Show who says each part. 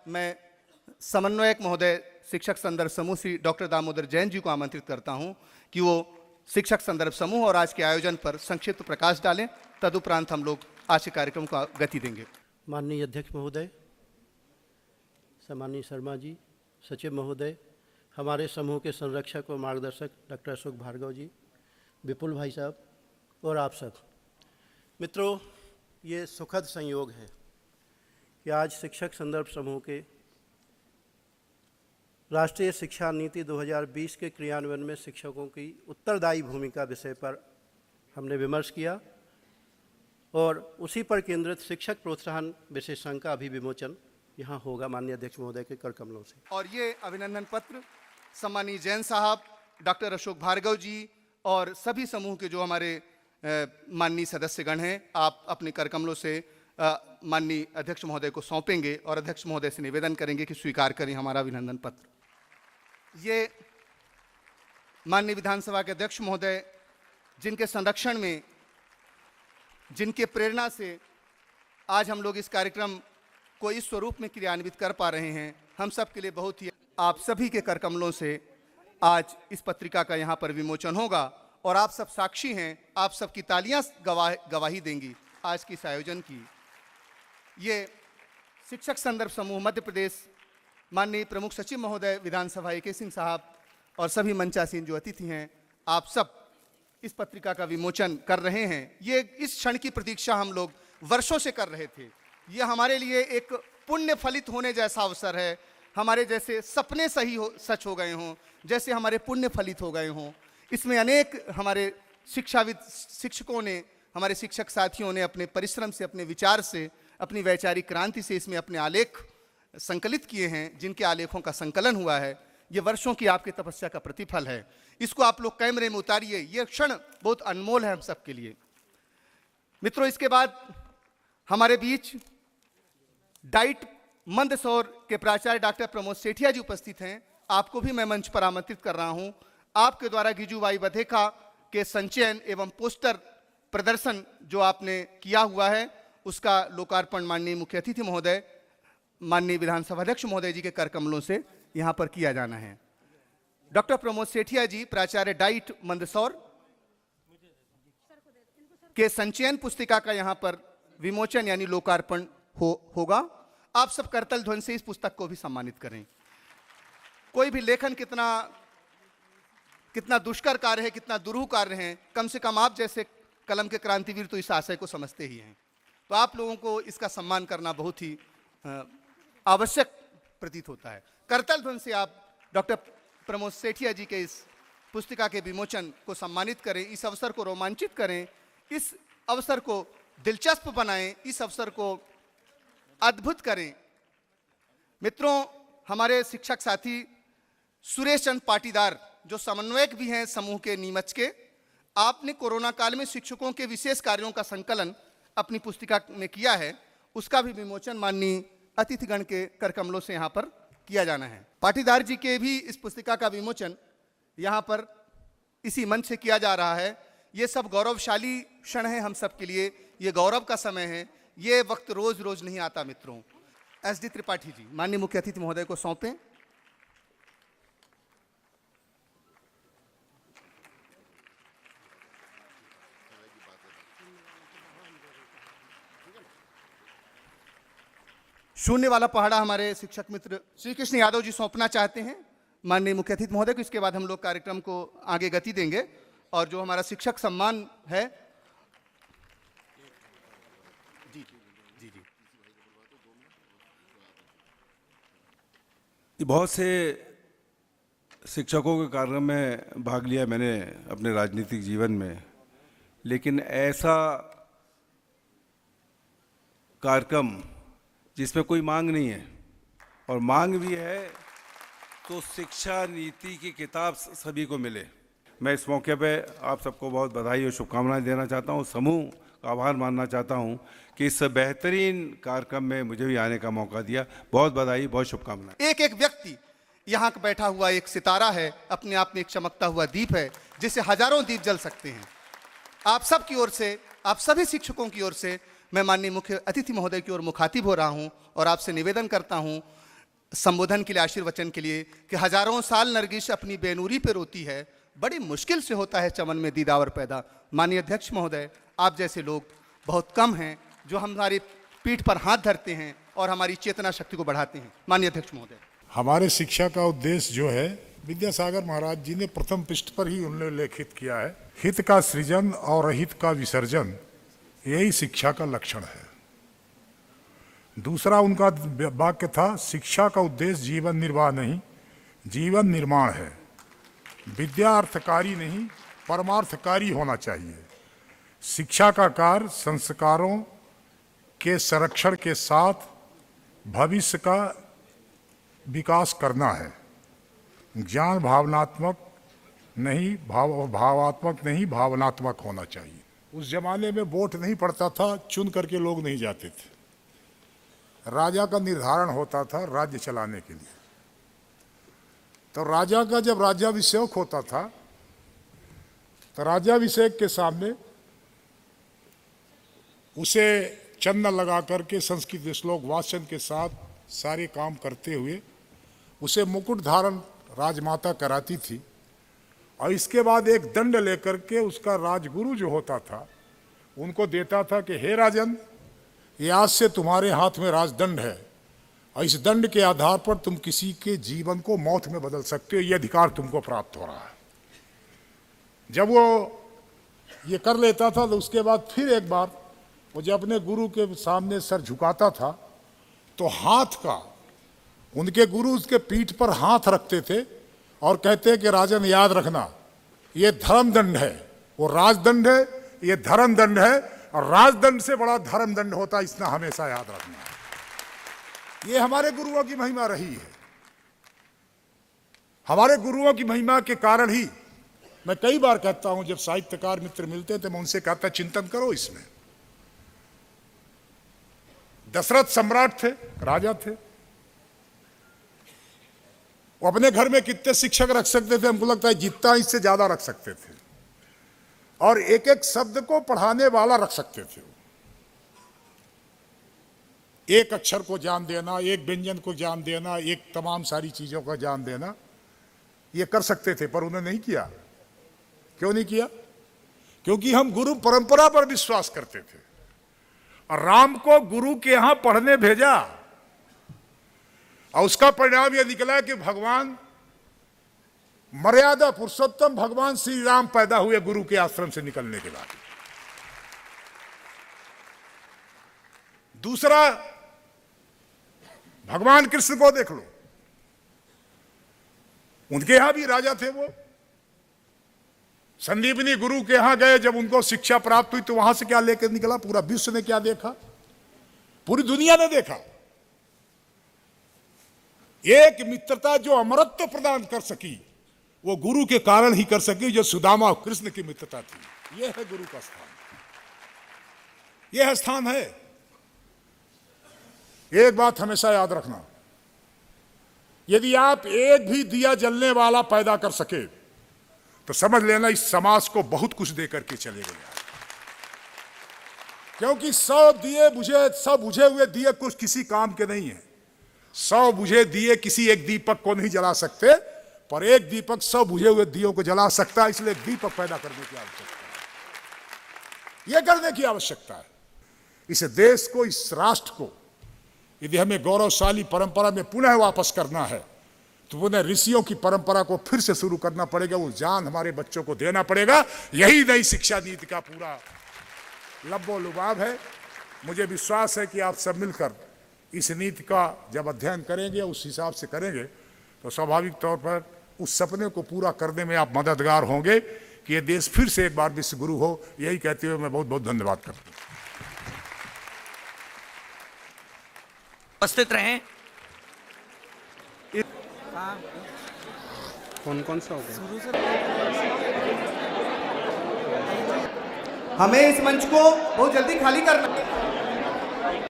Speaker 1: मैं समन्वयक महोदय शिक्षक संदर्भ समूह श्री डॉक्टर दामोदर जैन जी को आमंत्रित करता हूं कि वो शिक्षक संदर्भ समूह और आज के आयोजन पर संक्षिप्त प्रकाश डालें। तदुपरांत हम लोग आज के कार्यक्रम को गति देंगे।
Speaker 2: माननीय अध्यक्ष महोदय, सम्मानीय शर्मा जी, सचिव महोदय, हमारे समूह के संरक्षक और मार्गदर्शक डॉक्टर अशोक भार्गव जी, विपुल भाई साहब और आप सब मित्रों, ये सुखद संयोग है कि आज शिक्षक संदर्भ समूह के राष्ट्रीय शिक्षा नीति 2020 के क्रियान्वयन में शिक्षकों की उत्तरदायी भूमिका विषय पर हमने विमर्श किया और उसी पर केंद्रित शिक्षक प्रोत्साहन विशेषांक का अभिविमोचन यहाँ होगा माननीय अध्यक्ष महोदय के कर कमलों से।
Speaker 1: और ये अभिनंदन पत्र सम्मानीय जैन साहब, डॉक्टर अशोक भार्गव जी और सभी समूह के जो हमारे माननीय सदस्यगण हैं, आप अपने कर कमलों से माननीय अध्यक्ष महोदय को सौंपेंगे और अध्यक्ष महोदय से निवेदन करेंगे कि स्वीकार करें हमारा अभिनंदन पत्र। ये माननीय विधानसभा के अध्यक्ष महोदय, जिनके संरक्षण में, जिनके प्रेरणा से आज हम लोग इस कार्यक्रम को इस स्वरूप में क्रियान्वित कर पा रहे हैं, हम सब के लिए बहुत ही आप सभी के कर कमलों से आज इस पत्रिका का यहाँ पर विमोचन होगा और आप सब साक्षी हैं, आप सबकी तालियां गवाही देंगी आज की इस आयोजन की। ये शिक्षक संदर्भ समूह मध्य प्रदेश, माननीय प्रमुख सचिव महोदय विधानसभा ए.के. सिंह साहब और सभी मंचासीन जो अतिथि हैं, आप सब इस पत्रिका का विमोचन कर रहे हैं। ये इस क्षण की प्रतीक्षा हम लोग वर्षों से कर रहे थे। ये हमारे लिए एक पुण्य फलित होने जैसा अवसर है। हमारे जैसे सपने सच हो गए हों, जैसे हमारे पुण्य फलित हो गए हों। इसमें अनेक हमारे शिक्षाविद शिक्षकों ने, हमारे शिक्षक साथियों ने अपने परिश्रम से, अपने विचार से, अपनी वैचारिक क्रांति से इसमें अपने आलेख संकलित किए हैं, जिनके आलेखों का संकलन हुआ है। ये वर्षों की आपकी तपस्या का प्रतिफल है। इसको आप लोग कैमरे में उतारिए। ये क्षण बहुत अनमोल है हम सबके लिए। मित्रों, इसके बाद हमारे बीच डाइट मंदसौर के प्राचार्य डॉक्टर प्रमोद सेठिया जी उपस्थित हैं। आपको भी मैं मंच पर आमंत्रित कर रहा हूं। आपके द्वारा गिजुबाई बधेका के संचयन एवं पोस्टर प्रदर्शन जो आपने किया हुआ है, उसका लोकार्पण माननीय मुख्य अतिथि महोदय, माननीय विधानसभा अध्यक्ष महोदय जी के कर कमलों से यहाँ पर किया जाना है। डॉक्टर प्रमोद सेठिया जी, प्राचार्य डाइट मंदसौर के संचयन पुस्तिका का यहाँ पर विमोचन यानी लोकार्पण होगा। आप सब करतल ध्वनि से इस पुस्तक को भी सम्मानित करें। कोई भी लेखन कितना दुष्कर कार्य है, कितना दुरूह कार्य है, कम से कम आप जैसे कलम के क्रांतिवीर तो इस आशय को समझते ही हैं। तो आप लोगों को इसका सम्मान करना बहुत ही आवश्यक प्रतीत होता है। करतल ध्वनि से आप डॉक्टर प्रमोद सेठिया जी के इस पुस्तिका के विमोचन को सम्मानित करें, इस अवसर को रोमांचित करें, इस अवसर को दिलचस्प बनाएं, इस अवसर को अद्भुत करें। मित्रों, हमारे शिक्षक साथी सुरेश चंद पाटीदार, जो समन्वयक भी हैं समूह के नीमच के, आपने कोरोना काल में शिक्षकों के विशेष कार्यों का संकलन अपनी पुस्तिका में किया है। उसका भी विमोचन माननीय अतिथिगण के कर कमलों से यहाँ पर किया जाना है। पाटीदार जी के भी इस पुस्तिका का विमोचन यहाँ पर इसी मंच से किया जा रहा है। ये सब गौरवशाली क्षण है हम सब के लिए। ये गौरव का समय है। ये वक्त रोज रोज नहीं आता मित्रों। एस.डी. त्रिपाठी जी, माननीय मुख्य अतिथि महोदय को सौंपें। शून्य वाला पहाड़ा हमारे शिक्षक मित्र श्री कृष्ण यादव जी सौंपना चाहते हैं माननीय मुख्य अतिथि महोदय को। इसके बाद हम लोग कार्यक्रम को आगे गति देंगे और जो हमारा शिक्षक सम्मान है, जी जी जी,
Speaker 3: बहुत से शिक्षकों के कार्यक्रम में भाग लिया मैंने अपने राजनीतिक जीवन में, लेकिन ऐसा कार्यक्रम जिसमें कोई मांग नहीं है, और मांग भी है तो शिक्षा नीति की किताब सभी को मिले। मैं इस मौके पे आप सबको बहुत बधाई और शुभकामनाएं देना चाहता हूं, समूह का आभार मानना चाहता हूं कि इस बेहतरीन कार्यक्रम में मुझे भी आने का मौका दिया। बहुत बधाई, बहुत शुभकामनाएं।
Speaker 1: एक एक व्यक्ति यहाँ बैठा हुआ एक सितारा है, अपने आप में एक चमकता हुआ दीप है, जिससे हजारों दीप जल सकते हैं। आप सब की ओर से, आप सभी शिक्षकों की ओर से मैं माननीय मुख्य अतिथि महोदय की ओर मुखातिब हो रहा हूं और आपसे निवेदन करता हूं संबोधन के लिए, आशीर्वचन के लिए कि हजारों साल नरगिस अपनी बेनूरी पे रोती है, बड़ी मुश्किल से होता है चमन में दीदावर पैदा। माननीय अध्यक्ष महोदय, आप जैसे लोग बहुत कम हैं जो हमारी पीठ पर हाथ धरते हैं और हमारी चेतना शक्ति को बढ़ाते हैं। माननीय अध्यक्ष महोदय,
Speaker 4: हमारे शिक्षा का उद्देश्य जो है, विद्यासागर महाराज जी ने प्रथम पृष्ठ पर ही उन्होंने लेखित किया है, हित का सृजन और अहित का विसर्जन, यही शिक्षा का लक्षण है। दूसरा उनका वाक्य था, शिक्षा का उद्देश्य जीवन निर्वाह नहीं, जीवन निर्माण है। विद्या अर्थकारी नहीं, परमार्थकारी होना चाहिए। शिक्षा का कार्य संस्कारों के संरक्षण के साथ भविष्य का विकास करना है। ज्ञान भावनात्मक नहीं, भावात्मक नहीं, भावनात्मक होना चाहिए। उस जमाने में वोट नहीं पड़ता था, चुन करके लोग नहीं जाते थे। राजा का निर्धारण होता था राज्य चलाने के लिए। तो राजा का जब राज्याभिषेक होता था तो राज्याभिषेक के सामने उसे चंदन लगा करके संस्कृत श्लोक वाचन के साथ सारे काम करते हुए उसे मुकुट धारण राजमाता कराती थी, और इसके बाद एक दंड लेकर के उसका राजगुरु जो होता था उनको देता था कि हे राजन, ये आज से तुम्हारे हाथ में राजदंड है और इस दंड के आधार पर तुम किसी के जीवन को मौत में बदल सकते हो, ये अधिकार तुमको प्राप्त हो रहा है। जब वो ये कर लेता था तो उसके बाद फिर एक बार वो जब अपने गुरु के सामने सर झुकाता था तो हाथ का, उनके गुरु उसके पीठ पर हाथ रखते थे और कहते कि राजन याद रखना, ये धर्मदंड है, वो राजदंड है, ये धर्मदंड है, और राजदंड से बड़ा धर्मदंड होता है, इसना हमेशा याद रखना है। ये हमारे गुरुओं की महिमा रही है। हमारे गुरुओं की महिमा के कारण ही मैं कई बार कहता हूं, जब साहित्यकार मित्र मिलते थे मैं उनसे कहता, चिंतन करो इसमें। दशरथ सम्राट थे, राजा थे, वो अपने घर में कितने शिक्षक रख सकते थे? हमको लगता है जितना इससे ज्यादा रख सकते थे, और एक एक शब्द को पढ़ाने वाला रख सकते थे। एक अक्षर को जान देना, एक व्यंजन को जान देना, एक तमाम सारी चीजों का जान देना, ये कर सकते थे, पर उन्होंने नहीं किया। क्यों नहीं किया? क्योंकि हम गुरु परंपरा पर विश्वास करते थे, और राम को गुरु के यहां पढ़ने भेजा, और उसका परिणाम यह निकला कि भगवान मर्यादा पुरुषोत्तम भगवान श्री राम पैदा हुए गुरु के आश्रम से निकलने के बाद। दूसरा, भगवान कृष्ण को देख लो, उनके यहां भी राजा थे। वो संदीपनी गुरु के यहां गए, जब उनको शिक्षा प्राप्त हुई तो वहां से क्या लेकर निकला? पूरा विश्व ने क्या देखा? पूरी दुनिया ने देखा एक मित्रता जो अमरत्व प्रदान कर सकी, वो गुरु के कारण ही कर सकी, जो सुदामा और कृष्ण की मित्रता थी। यह है गुरु का स्थान, यह स्थान है। एक बात हमेशा याद रखना, यदि आप एक भी दिया जलने वाला पैदा कर सके तो समझ लेना इस समाज को बहुत कुछ देकर के चले गए। क्योंकि 100 दिए बुझे, 100 बुझे हुए दिए कुछ किसी काम के नहीं है। 100 बुझे दिए किसी एक दीपक को नहीं जला सकते, पर एक दीपक 100 बुझे हुए दियों को जला सकता है। इसलिए दीपक पैदा करने की आवश्यकता है, यह करने की आवश्यकता है। इस देश को, इस राष्ट्र को यदि हमें गौरवशाली परंपरा में पुनः वापस करना है तो पुनः ऋषियों की परंपरा को फिर से शुरू करना पड़ेगा। वो जान हमारे बच्चों को देना पड़ेगा। यही नई शिक्षा नीति का पूरा लब्बो लुबाब है। मुझे विश्वास है कि आप सब मिलकर इस नीति का जब अध्ययन करेंगे, उस हिसाब से करेंगे, तो स्वाभाविक तौर पर उस सपने को पूरा करने में आप मददगार होंगे कि ये देश फिर से एक बार विश्व गुरु हो। यही कहते हुए मैं बहुत बहुत धन्यवाद करता हूँ।
Speaker 5: उपस्थित रहें।
Speaker 6: कौन कौन सा हो गया?
Speaker 1: हमें इस मंच को बहुत जल्दी खाली करना है।